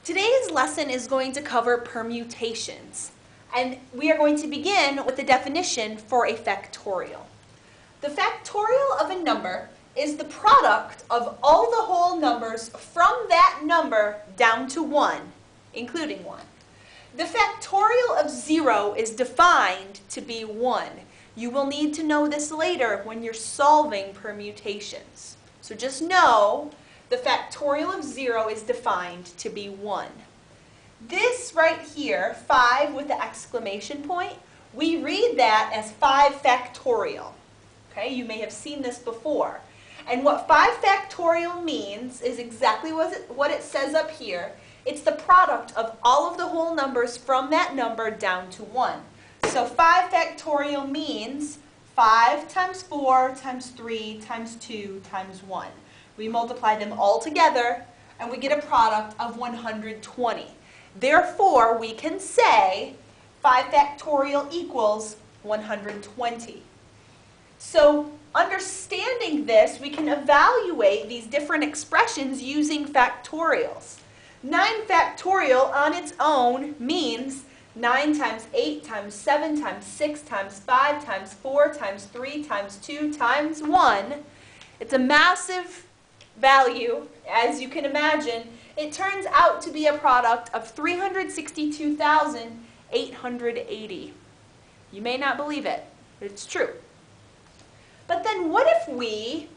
Today's lesson is going to cover permutations, and we are going to begin with the definition for a factorial. The factorial of a number is the product of all the whole numbers from that number down to 1, including 1. The factorial of 0 is defined to be 1. You will need to know this later when you're solving permutations. So just know the factorial of 0 is defined to be 1. This right here, 5 with the exclamation point, we read that as 5 factorial. Okay, you may have seen this before. And what 5 factorial means is exactly what it says up here. It's the product of all of the whole numbers from that number down to 1. So 5 factorial means 5 times 4 times 3 times 2 times 1. We multiply them all together and we get a product of 120. Therefore, we can say 5 factorial equals 120. So understanding this, we can evaluate these different expressions using factorials. 9 factorial on its own means 9 times 8 times 7 times 6 times 5 times 4 times 3 times 2 times 1. It's a massive value, as you can imagine. It turns out to be a product of 362,880. You may not believe it, but it's true. But then what if we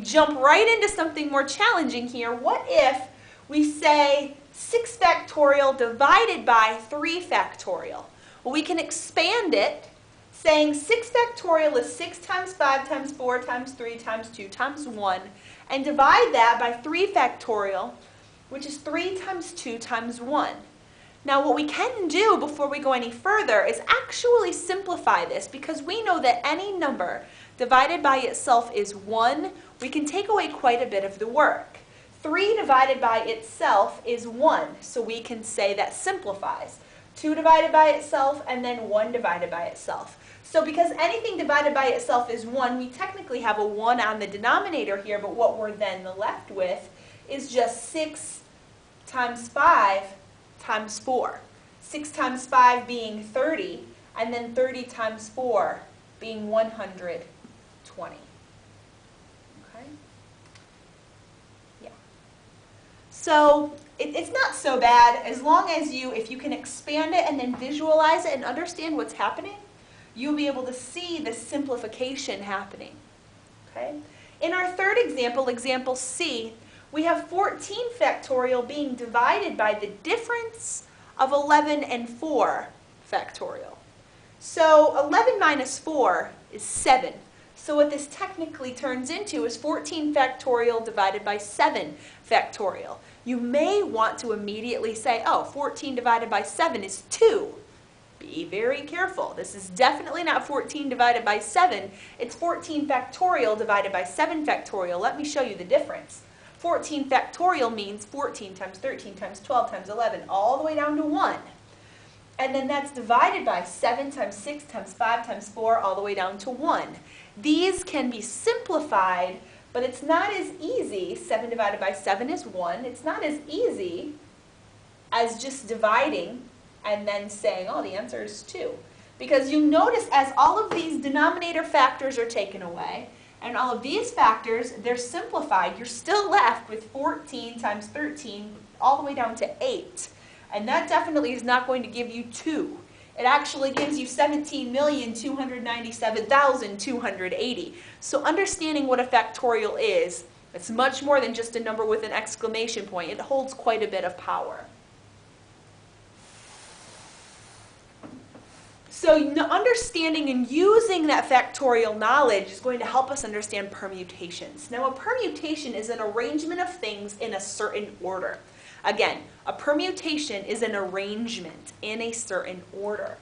jump right into something more challenging here? What if we say 6 factorial divided by 3 factorial? Well, we can expand it, saying 6 factorial is 6 times 5 times 4 times 3 times 2 times 1, and divide that by 3 factorial, which is 3 times 2 times 1. Now what we can do before we go any further is actually simplify this, because we know that any number divided by itself is 1. We can take away quite a bit of the work. 3 divided by itself is 1, so we can say that simplifies. 2 divided by itself, and then 1 divided by itself. So because anything divided by itself is 1, we technically have a 1 on the denominator here, but what we're then left with is just 6 times 5 times 4. 6 times 5 being 30, and then 30 times 4 being 120. Okay? Yeah. So it's not so bad as long as if you can expand it and then visualize it and understand what's happening, you'll be able to see the simplification happening. Okay? In our third example, example C, we have 14 factorial being divided by the difference of 11 and 4 factorial. So 11 minus 4 is 7. So what this technically turns into is 14 factorial divided by 7 factorial. You may want to immediately say, oh, 14 divided by 7 is 2. Be very careful. This is definitely not 14 divided by 7. It's 14 factorial divided by 7 factorial. Let me show you the difference. 14 factorial means 14 times 13 times 12 times 11, all the way down to 1. And then that's divided by 7 times 6 times 5 times 4, all the way down to 1. These can be simplified, but it's not as easy. 7 divided by 7 is 1. It's not as easy as just dividing and then saying, oh, the answer is 2. Because you notice as all of these denominator factors are taken away, and all of these factors, they're simplified, you're still left with 14 times 13 all the way down to 8. And that definitely is not going to give you 2. It actually gives you 17,297,280. So understanding what a factorial is, it's much more than just a number with an exclamation point. It holds quite a bit of power. So understanding and using that factorial knowledge is going to help us understand permutations. Now a permutation is an arrangement of things in a certain order. Again, a permutation is an arrangement in a certain order.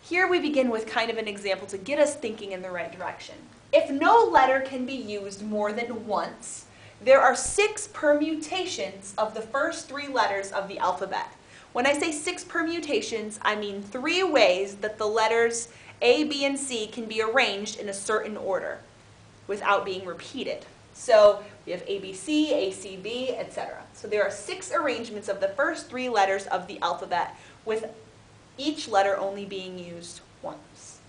Here we begin with kind of an example to get us thinking in the right direction. If no letter can be used more than once, there are 6 permutations of the first 3 letters of the alphabet. When I say 6 permutations, I mean 3 ways that the letters A, B, and C can be arranged in a certain order without being repeated. So we have ABC, ACB, etc. So there are 6 arrangements of the first 3 letters of the alphabet, with each letter only being used once.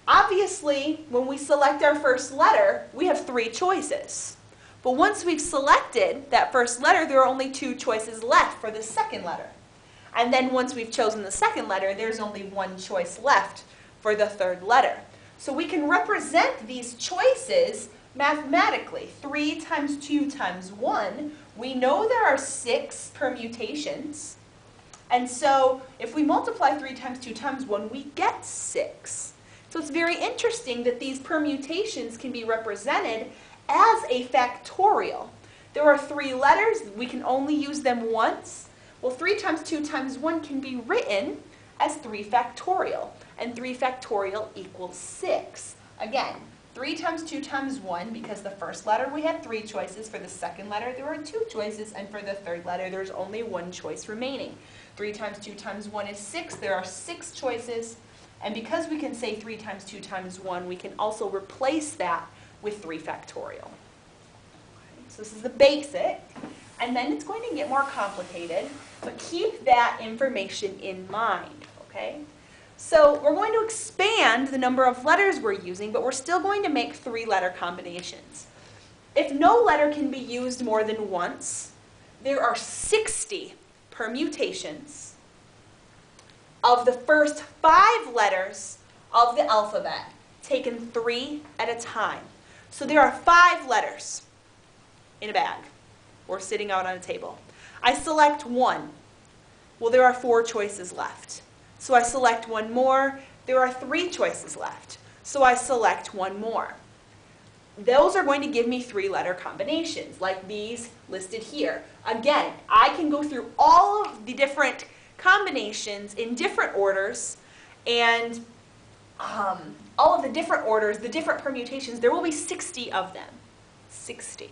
Obviously, when we select our first letter, we have 3 choices. But once we've selected that first letter, there are only 2 choices left for the second letter. And then once we've chosen the second letter, there's only 1 choice left for the third letter. So we can represent these choices mathematically. 3 times 2 times 1, we know there are 6 permutations. And so if we multiply 3 times 2 times 1, we get 6. So it's very interesting that these permutations can be represented as a factorial. There are 3 letters. We can only use them once. Well, 3 times 2 times 1 can be written as 3 factorial. And 3 factorial equals 6. Again, 3 times 2 times 1, because the first letter we had 3 choices. For the second letter, there are 2 choices. And for the third letter, there's only 1 choice remaining. 3 times 2 times 1 is 6. There are 6 choices. And because we can say 3 times 2 times 1, we can also replace that with 3 factorial. Okay, so this is the basic. And then it's going to get more complicated, but keep that information in mind, okay? So we're going to expand the number of letters we're using, but we're still going to make 3-letter combinations. If no letter can be used more than once, there are 60 permutations of the first 5 letters of the alphabet, taken 3 at a time. So there are 5 letters in a bag or sitting out on a table. I select 1. Well, there are 4 choices left. So I select 1 more. There are 3 choices left. So I select 1 more. Those are going to give me 3-letter combinations, like these listed here. Again, I can go through all of the different combinations in different orders, and all of the different orders, the different permutations, there will be 60 of them. 60.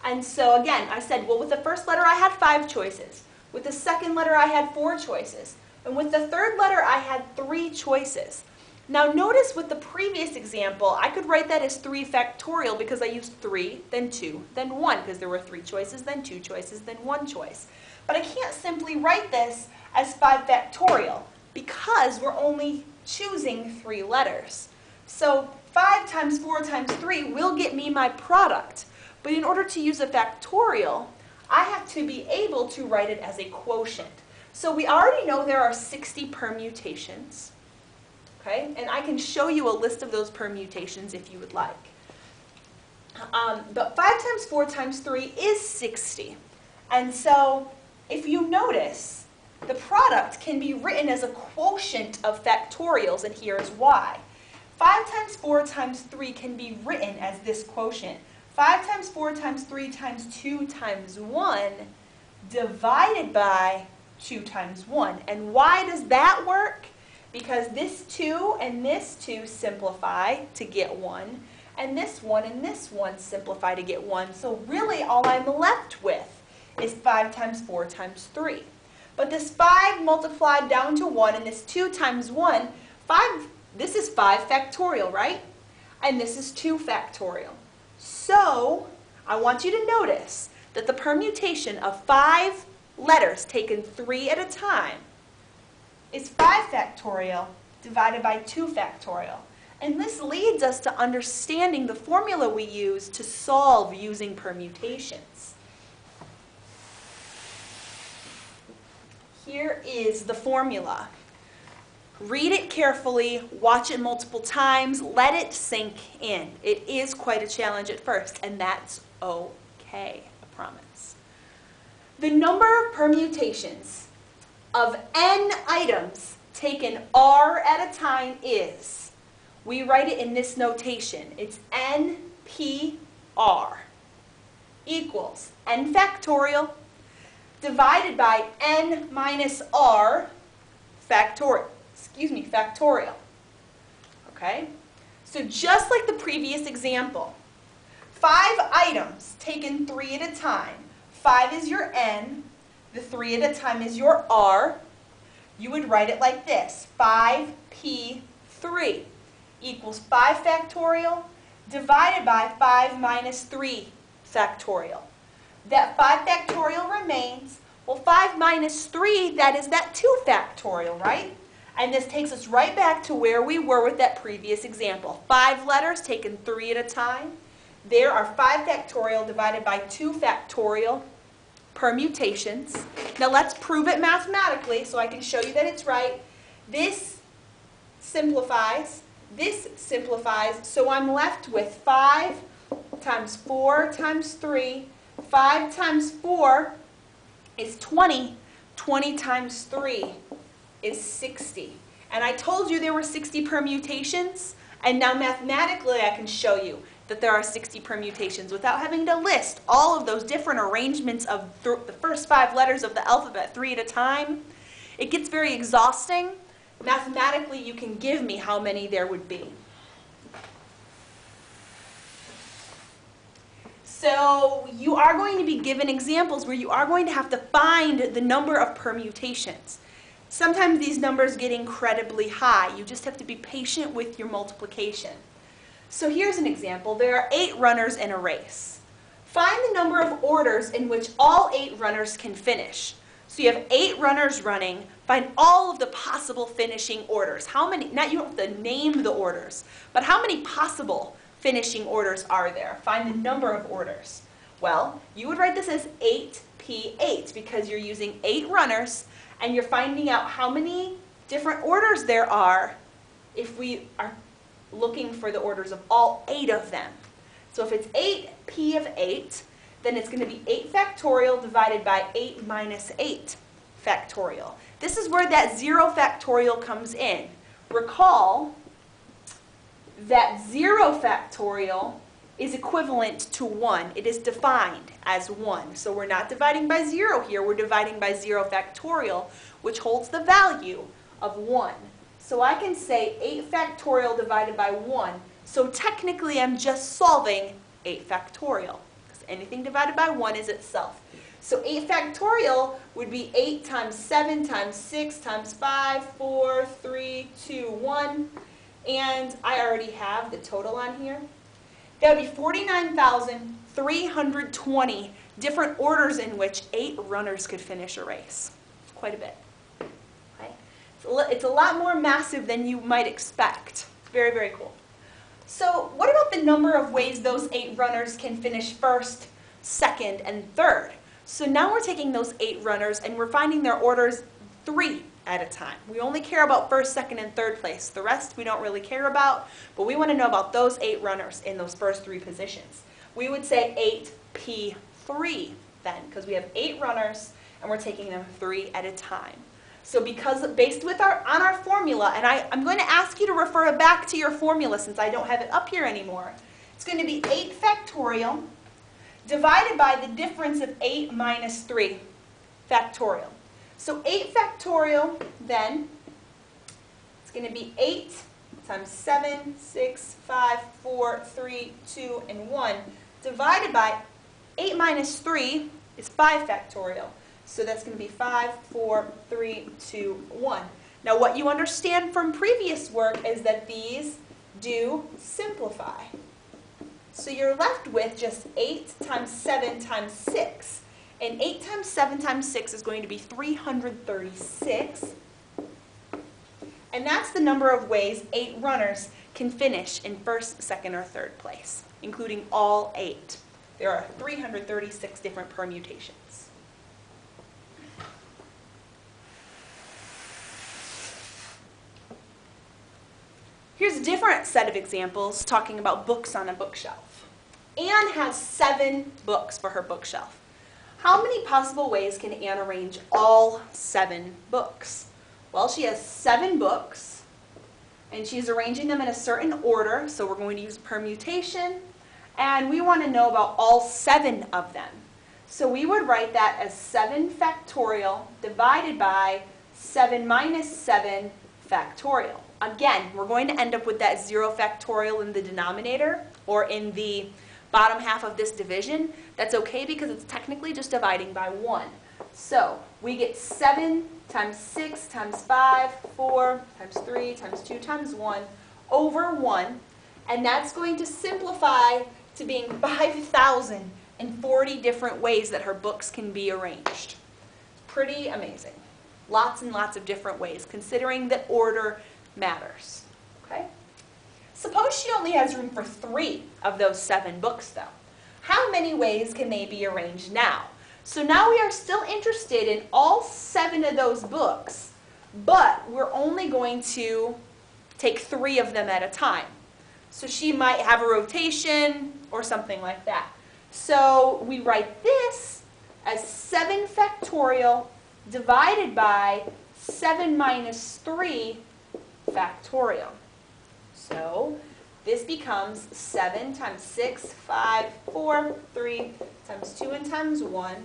And so again, I said, well, with the first letter I had 5 choices. With the second letter I had 4 choices. And with the third letter I had 3 choices. Now notice with the previous example, I could write that as 3 factorial because I used 3, then 2, then 1, because there were 3 choices, then 2 choices, then 1 choice. But I can't simply write this as 5 factorial because we're only choosing 3 letters. So 5 times 4 times 3 will get me my product. But in order to use a factorial, I have to be able to write it as a quotient. So we already know there are 60 permutations. Okay? And I can show you a list of those permutations if you would like. But 5 times 4 times 3 is 60. And so if you notice, the product can be written as a quotient of factorials, and here is why. 5 times 4 times 3 can be written as this quotient. 5 times 4 times 3 times 2 times 1 divided by 2 times 1. And why does that work? Because this 2 and this 2 simplify to get 1, and this 1 and this 1 simplify to get 1. So really all I'm left with is 5 times 4 times 3. But this 5 multiplied down to 1 and this 2 times 1, this is 5 factorial, right? And this is 2 factorial. So I want you to notice that the permutation of 5 letters taken 3 at a time is 5 factorial divided by 2 factorial. And this leads us to understanding the formula we use to solve using permutations. Here is the formula. Read it carefully, watch it multiple times, let it sink in. It is quite a challenge at first, and that's okay, I promise. The number of permutations of n items taken r at a time is, we write it in this notation, it's NPR equals n factorial divided by n minus r factorial. Factorial. Okay? So just like the previous example, 5 items taken 3 at a time. 5 is your n, the 3 at a time is your r. You would write it like this, 5p3 equals 5 factorial divided by 5 minus 3 factorial. That 5 factorial remains. Well, 5 minus 3, that is that 2 factorial, right? And this takes us right back to where we were with that previous example. 5 letters taken 3 at a time. There are 5 factorial divided by 2 factorial permutations. Now let's prove it mathematically so I can show you that it's right. This simplifies, so I'm left with 5 times 4 times 3. 5 times 4 is 20. 20 times 3 is 60. And I told you there were 60 permutations, and now mathematically I can show you that there are 60 permutations without having to list all of those different arrangements of the first 5 letters of the alphabet 3 at a time. It gets very exhausting. Mathematically, you can give me how many there would be. So you are going to be given examples where you are going to have to find the number of permutations. Sometimes these numbers get incredibly high. You just have to be patient with your multiplication. So here's an example. There are 8 runners in a race. Find the number of orders in which all 8 runners can finish. So you have 8 runners running. Find all of the possible finishing orders. How many, not you don't have to name the orders, but how many possible finishing orders are there? Find the number of orders. Well, you would write this as 8P8 because you're using 8 runners and you're finding out how many different orders there are if we are looking for the orders of all 8 of them. So if it's 8P of 8, then it's going to be 8 factorial divided by 8 minus 8 factorial. This is where that 0 factorial comes in. Recall that 0 factorial is equivalent to 1. It is defined as 1. So we're not dividing by 0 here. We're dividing by 0 factorial, which holds the value of 1. So I can say 8 factorial divided by 1. So technically I'm just solving 8 factorial. Because anything divided by 1 is itself. So 8 factorial would be 8 times 7 times 6 times 5, 4, 3, 2, 1. And I already have the total on here. That would be 49,320 different orders in which 8 runners could finish a race. Quite a bit. Okay? It's a lot more massive than you might expect. Very, very cool. So what about the number of ways those 8 runners can finish first, second, and third? So now we're taking those 8 runners and we're finding their orders 3 at a time. We only care about first, second, and third place. The rest we don't really care about, but we want to know about those 8 runners in those first 3 positions. We would say 8P3 then, because we have 8 runners and we're taking them 3 at a time. So because based with on our formula, and I'm going to ask you to refer back to your formula since I don't have it up here anymore. It's going to be 8 factorial divided by the difference of 8 minus 3 factorial. So 8 factorial, then, it's going to be 8 times 7, 6, 5, 4, 3, 2, and 1, divided by 8 minus 3 is 5 factorial. So that's going to be 5, 4, 3, 2, 1. Now what you understand from previous work is that these do simplify. So you're left with just 8 times 7 times 6. And 8 times 7 times 6 is going to be 336. And that's the number of ways 8 runners can finish in first, second, or third place, including all 8. There are 336 different permutations. Here's a different set of examples talking about books on a bookshelf. Anne has 7 books for her bookshelf. How many possible ways can Anne arrange all 7 books? Well, she has 7 books, and she's arranging them in a certain order, so we're going to use permutation, and we want to know about all 7 of them. So we would write that as 7 factorial divided by 7 minus 7 factorial. Again, we're going to end up with that 0 factorial in the denominator, or in the bottom half of this division. That's okay because it's technically just dividing by 1. So we get 7 times 6 times 5, 4 times 3 times 2 times 1 over 1. And that's going to simplify to being 5,040 different ways that her books can be arranged. Pretty amazing. Lots and lots of different ways, considering that order matters. Okay? Suppose she only has room for 3 of those 7 books, though. How many ways can they be arranged now? So now we are still interested in all 7 of those books, but we're only going to take 3 of them at a time. So she might have a rotation or something like that. So we write this as 7 factorial divided by 7 minus 3 factorial. So this becomes 7 times 6, 5, 4, 3, times 2 and times 1.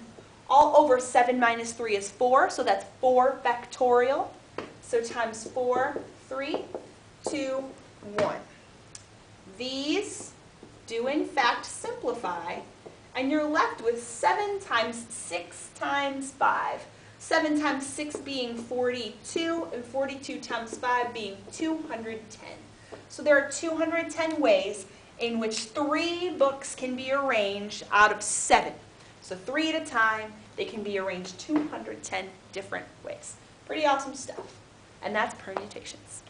All over 7 minus 3 is 4, so that's 4 factorial. So times 4, 3, 2, 1. These do in fact simplify, and you're left with 7 times 6 times 5. 7 times 6 being 42, and 42 times 5 being 210. So there are 210 ways in which 3 books can be arranged out of 7. So 3 at a time, they can be arranged 210 different ways. Pretty awesome stuff. And that's permutations.